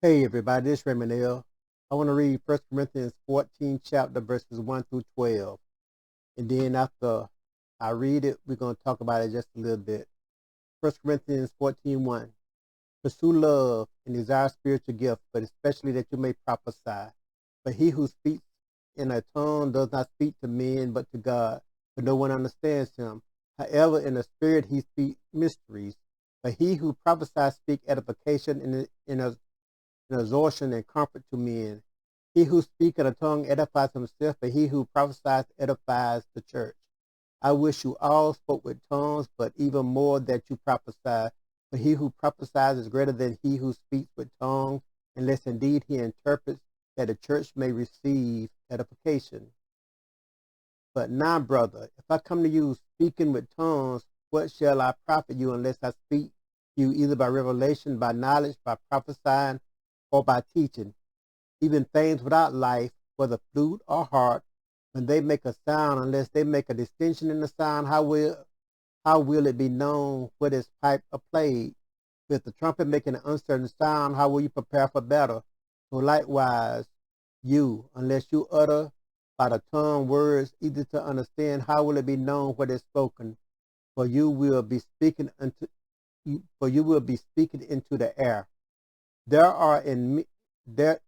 Hey everybody, this is Raymond. I want to read 1 Corinthians 14 chapter verses 1 through 12. And then after I read it, we're going to talk about it just a little bit. 1 Corinthians 14:1. Pursue love and desire spiritual gifts, but especially that you may prophesy. But he who speaks in a tongue does not speak to men but to God, for no one understands him. However, in the spirit he speaks mysteries. But he who prophesies speaks edification in exhortation and comfort to men. He who speaks in a tongue edifies himself, but he who prophesies edifies the church. I wish you all spoke with tongues, but even more that you prophesy. For he who prophesies is greater than he who speaks with tongues, unless indeed he interprets, that the church may receive edification. But now, brother, if I come to you speaking with tongues, what shall I profit you unless I speak you either by revelation, by knowledge, by prophesying, or by teaching? Even things without life, whether flute or harp, when they make a sound, unless they make a distinction in the sound, how will it be known what is piped or played? With the trumpet making an uncertain sound, how will you prepare for battle? So likewise, you, unless you utter by the tongue words easy to understand, how will it be known what is spoken? For you will be speaking into the air. There are in there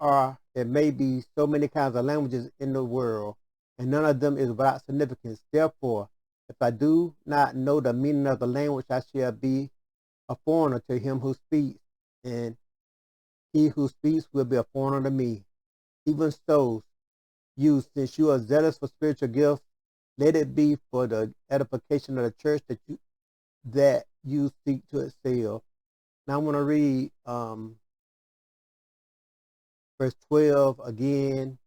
are there may be so many kinds of languages in the world, and none of them is without significance. Therefore, if I do not know the meaning of the language, I shall be a foreigner to him who speaks, and he who speaks will be a foreigner to me. Even so, you, since you are zealous for spiritual gifts, let it be for the edification of the church that you seek to excel. Now I'm going to read verse 12 again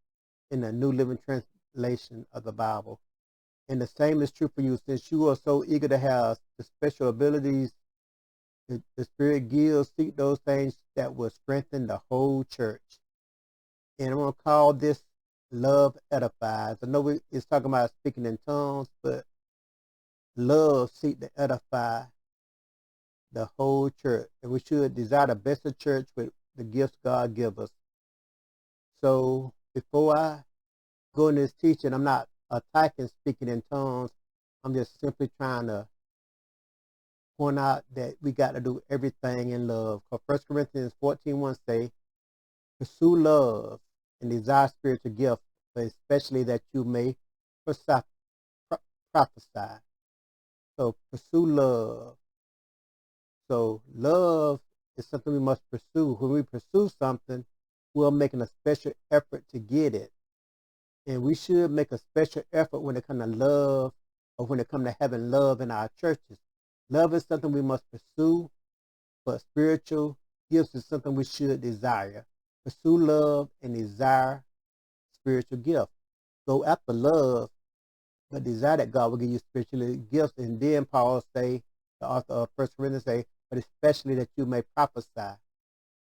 in the New Living Translation of the Bible. And the same is true for you, since you are so eager to have the special abilities the Spirit gives, seek those things that will strengthen the whole church. And I'm going to call this love edifies. I know it's talking about speaking in tongues, but love seek to edify the whole church. And we should desire the best of church with the gifts God gives us. So before I go in this teaching, I'm not attacking speaking in tongues. I'm just simply trying to point out that we got to do everything in love. Because 1 Corinthians 14:1 say, pursue love and desire spiritual gifts, but especially that you may prophesy. So pursue love. So love is something we must pursue. When we pursue something, we're making a special effort to get it. And we should make a special effort when it comes to love, or when it comes to having love in our churches. Love is something we must pursue, but spiritual gifts is something we should desire. Pursue love and desire spiritual gifts. Go after love, but desire that God will give you spiritual gifts. And then Paul say, the author of 1 Corinthians say, but especially that you may prophesy.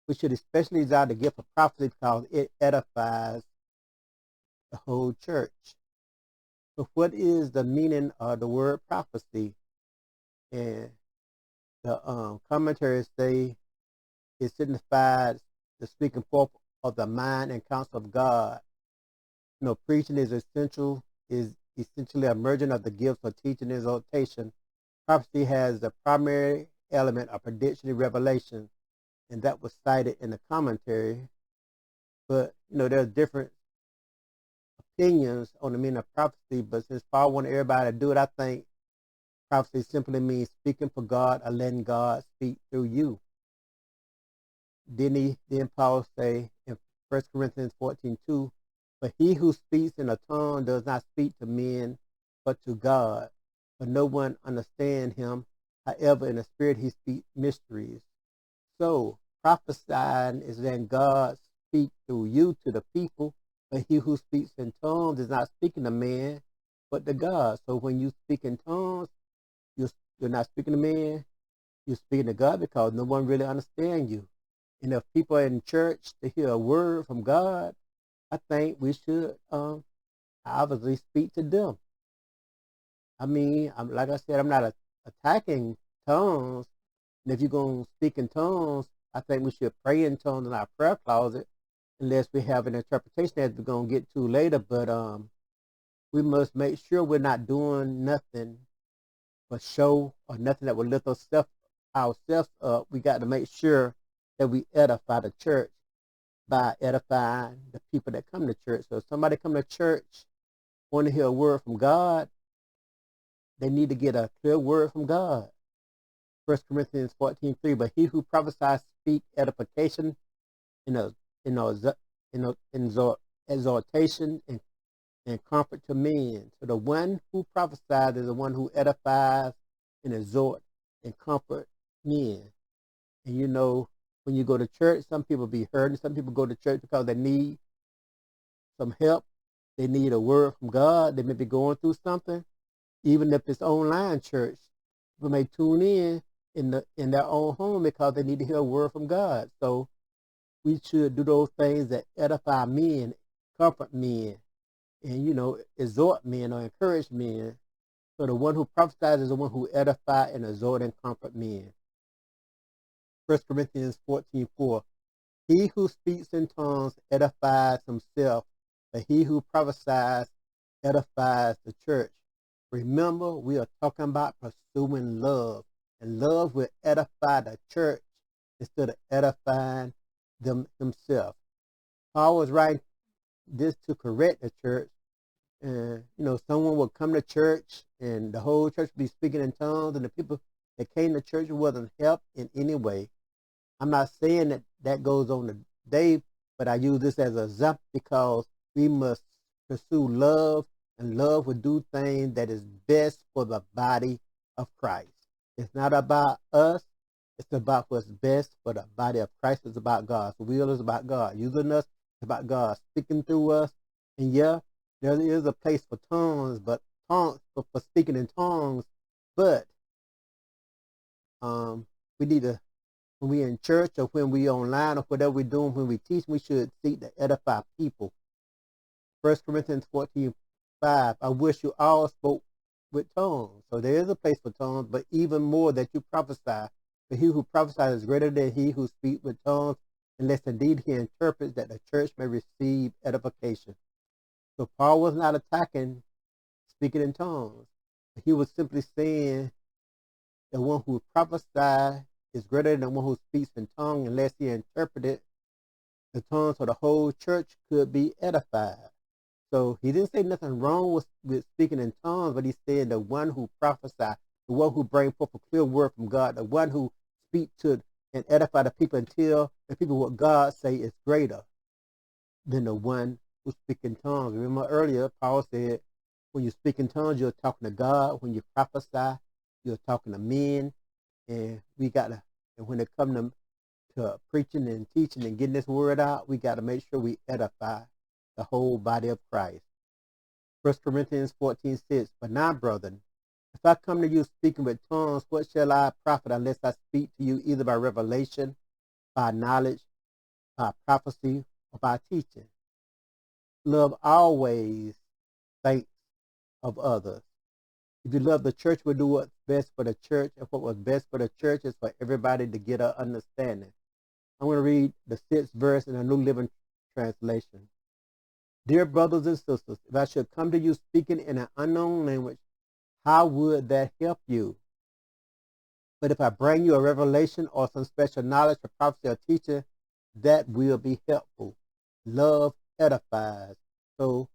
We should especially desire the gift of prophecy because it edifies the whole church. So what is the meaning of the word prophecy? And the commentaries say it signifies the speaking forth of the mind and counsel of God. Preaching is essentially a merging of the gifts of teaching and exhortation. Prophecy has the primary element of prediction and revelation, and that was cited in the commentary. But there's different opinions on the meaning of prophecy. But since Paul wanted everybody to do it, I think prophecy simply means speaking for God or letting God speak through you. Then Paul say in 1 Corinthians 14:2, but he who speaks in a tongue does not speak to men, but to God, for no one understand him. However, in the spirit he speaks mysteries. So prophesying is then God speak through you to the people, but he who speaks in tongues is not speaking to man, but to God. So when you speak in tongues, you're, you're not speaking to man, you're speaking to God, because no one really understands you. And if people are in church to hear a word from God, I think we should obviously speak to them. I mean, like I said, I'm not attacking tongues. And if you're going to speak in tongues, I think we should pray in tongues in our prayer closet, unless we have an interpretation as we're gonna get to later. But we must make sure we're not doing nothing for show or nothing that will lift ourselves up. We got to make sure that we edify the church by edifying the people that come to church. So if somebody come to church want to hear a word from God, they need to get a clear word from God. 1 Corinthians 14:3. But he who prophesies speak edification in a in a, exhortation and comfort to men. So the one who prophesies is the one who edifies and exhort and comfort men. And you know, when you go to church, some people be hurting. Some people go to church because they need some help. They need a word from God. They may be going through something. Even if it's online church, people may tune in their own home because they need to hear a word from God. So we should do those things that edify men, comfort men, and exhort men or encourage men. So the one who prophesies is the one who edify and exhort and comfort men. 1 Corinthians 14:4. He who speaks in tongues edifies himself, but he who prophesies edifies the church. Remember, we are talking about pursuing love, and love will edify the church instead of edifying them himself. Paul was writing this to correct the church. And someone would come to church and the whole church would be speaking in tongues, and the people that came to church wasn't helped in any way. I'm not saying that goes on today, but I use this as an example because we must pursue love, and love will do things that is best for the body of Christ. It's not about us. It's about what's best for the body of Christ. It's about God's will. Is about God using us. It's about God speaking through us. And yeah, there is a place for tongues, but tongues for speaking in tongues. But we need to, when we in church or when we online or whatever we're doing, when we teach, we should seek to edify people. 1 Corinthians 14:5. I wish you all spoke with tongues. So there is a place for tongues, but even more that you prophesy. For he who prophesies is greater than he who speaks with tongues, unless indeed he interprets, that the church may receive edification. So Paul was not attacking speaking in tongues. He was simply saying the one who prophesies is greater than the one who speaks in tongues, unless he interpreted the tongues, so the whole church could be edified. So he didn't say nothing wrong with speaking in tongues, but he said the one who prophesies, the one who brings forth a clear word from God, the one who speaks to and edify the people and tell the people what God say is greater than the one who speaks in tongues. Remember earlier, Paul said, when you speak in tongues, you're talking to God. When you prophesy, you're talking to men. And and when it comes to preaching and teaching and getting this word out, we got to make sure we edify the whole body of Christ. 1 Corinthians 14:6. But now, brethren, if I come to you speaking with tongues, what shall I profit unless I speak to you either by revelation, by knowledge, by prophecy, or by teaching? Love always thinks of others. If you love the church, we'll do what's best for the church. And what was best for the church is for everybody to get an understanding. I'm going to read the 6th verse in the New Living Translation. Dear brothers and sisters, if I should come to you speaking in an unknown language, how would that help you? But if I bring you a revelation or some special knowledge or prophecy or teaching, that will be helpful. Love edifies. So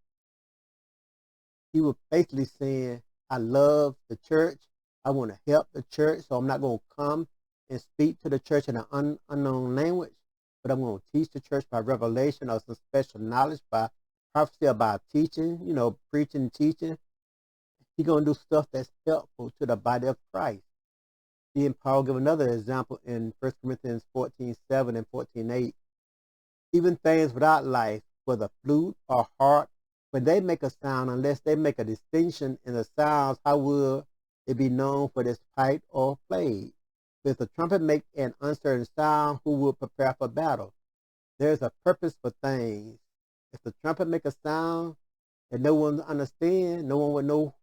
he was basically saying, I love the church. I want to help the church, so I'm not going to come and speak to the church in an unknown language, but I'm going to teach the church by revelation or some special knowledge, by prophecy, about teaching, preaching, teaching. He's going to do stuff that's helpful to the body of Christ. Then Paul give another example in 1 Corinthians 14:7 and 14:8. Even things without life, whether flute or harp, when they make a sound, unless they make a distinction in the sounds, how will it be known whether it's piped or played? If the trumpet make an uncertain sound, who will prepare for battle? There's a purpose for things. If the trumpet make a sound that no one understands, no one would know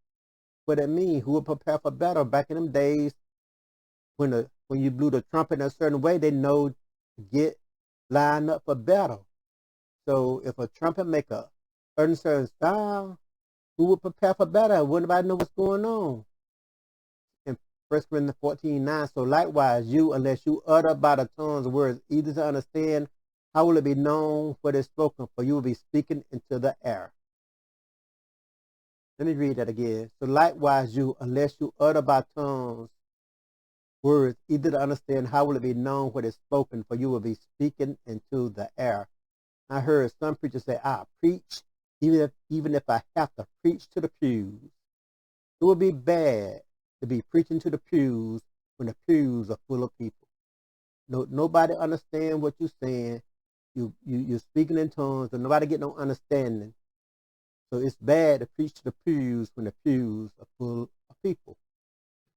what it means. Who will prepare for battle? Back in them days, when you blew the trumpet in a certain way, they know get lined up for battle. So if a trumpet make a certain sound, who would prepare for battle? Wouldn't nobody know what's going on? In 1 Corinthians 14:9, so likewise you, unless you utter by the tongues of words, easy to understand, how will it be known what is spoken? For you will be speaking into the air. Let me read that again. So likewise you, unless you utter by tongues words, easy to understand, how will it be known what is spoken? For you will be speaking into the air. I heard some preachers say, I preach even if I have to preach to the pews. It would be bad to be preaching to the pews when the pews are full of people. Nobody understand what you're saying. You're speaking in tongues, and nobody get no understanding. So it's bad to preach to the pews when the pews are full of people.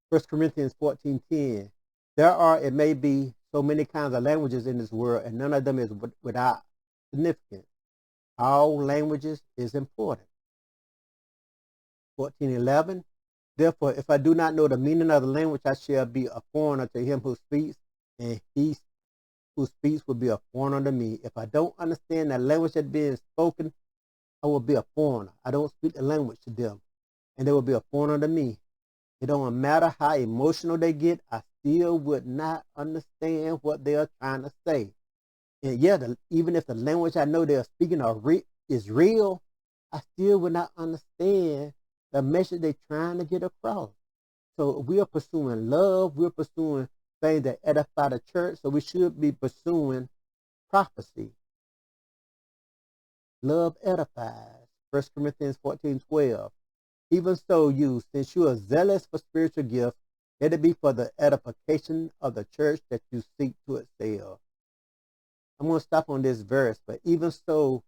1 Corinthians 14:10. There are, it may be, so many kinds of languages in this world, and none of them is without significance. All languages is important. 14:11. Therefore, if I do not know the meaning of the language, I shall be a foreigner to him who speaks, and he who speaks will be a foreigner to me. If I don't understand the language that's being spoken, I will be a foreigner. I don't speak the language to them, and they will be a foreigner to me. It don't matter how emotional they get, I still would not understand what they are trying to say. And yeah, even if the language I know they're speaking is real, I still would not understand the message they're trying to get across. So we are pursuing love. We're pursuing things that edify the church. So we should be pursuing prophecy. Love edifies. 1 Corinthians 14:12. Even so, you, since you are zealous for spiritual gifts, let it be for the edification of the church that you seek to excel. I'm going to stop on this verse, but even so,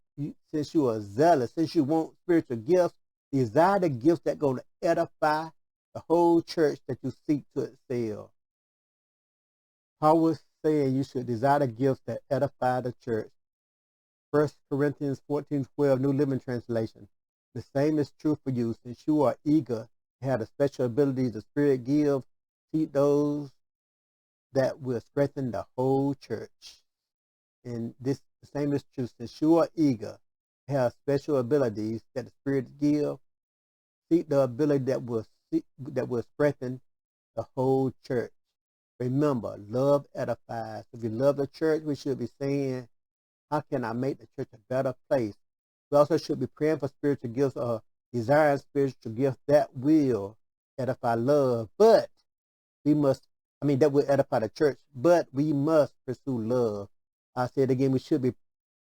since you are zealous, since you want spiritual gifts, desire the gifts that are going to edify the whole church that you seek to excel. Paul was saying you should desire the gifts that edify the church. 1 Corinthians 14:12, New Living Translation. The same is true for you, since you are eager to have the special abilities the Spirit gives, seek those that will strengthen the whole church. And the same is true, since you are eager to have special abilities that the Spirit gives, seek the ability that will strengthen the whole church. Remember, love edifies. If we love the church, we should be saying, how can I make the church a better place? We also should be praying for spiritual gifts or desiring spiritual gifts that will edify love. But that will edify the church, but we must pursue love. I said again, we should be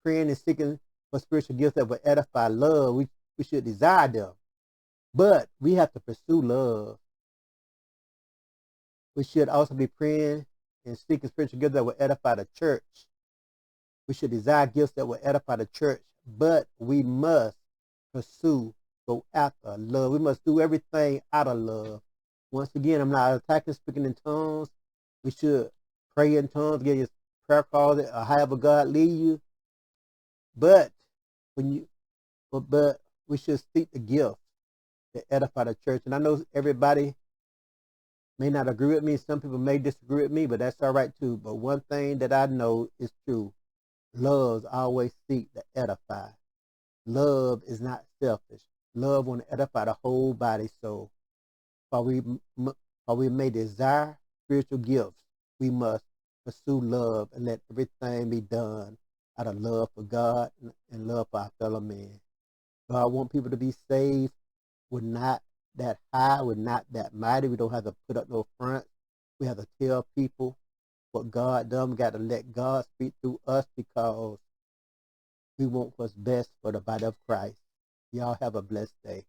praying and seeking for spiritual gifts that will edify love. We should desire them, but we have to pursue love. We should also be praying and seeking spiritual gifts that will edify the church. We should desire gifts that will edify the church, but we must go after love. We must do everything out of love. Once again, I'm not attacking speaking in tongues. We should pray in tongues, get your prayer closet, or however God lead you. But but we should seek the gifts that edify the church. And I know everybody may not agree with me. Some people may disagree with me, but that's all right too. But one thing that I know is true. Love always seek to edify. Love is not selfish. Love want to edify the whole body. So while we may desire spiritual gifts, we must pursue love and let everything be done out of love for God and love for our fellow man. God want people to be saved. We're not that high. We're not that mighty. We don't have to put up no front. We have to tell people what God done. We got to let God speak through us because we want what's best for the body of Christ. Y'all have a blessed day.